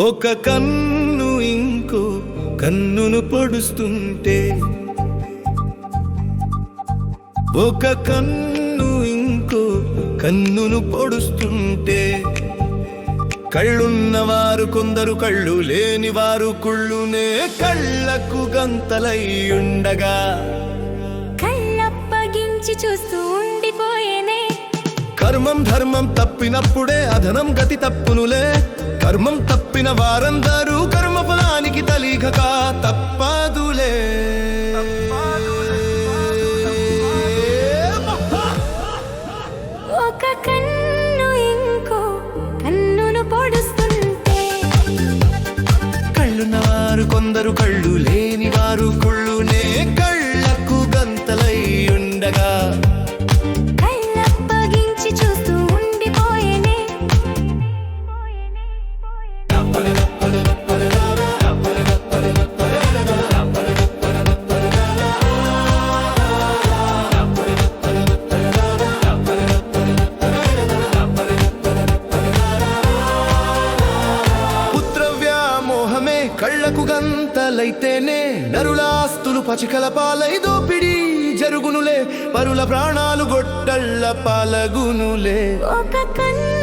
ఒక కన్ను ఇంకో కన్నును పొడుస్తుంటే, ఒక కన్ను ఇంకో కన్నును పొడుస్తుంటే, కళ్ళున్నవారు కొందరు కళ్ళు లేనివారు కుళ్ళునే కళ్ళకు గంతలయ్యుండగా కళ్ళప్పగించి చూస్తూ ఉండిపోయేనే. కర్మం ధర్మం తప్పినప్పుడే అధనం గతి తప్పునులే. కర్మం తప్పిన వారందరూ కర్మ ఫలానికి తలీగక తప్పదులే. ఒక కన్ను ఇంకో కన్నును పొడుస్తుంటే, కళ్ళున్నవారు కొందరు కళ్ళు లేనివారు కుళ్ళునే కళ్ళకు గంతలయ్యుండగా కళ్ళప్పగించి చూస్తూ ఉండిపోయేనే. పుత్రవ్యామోహమే కళ్ళకు గంతలైతేనే నరులాస్తులు పచికల పాలై దోపిడీ జరుగునులే. పరుల ప్రాణాలు గొడ్డళ్ళ పాలగునులే. ఒక కన్ను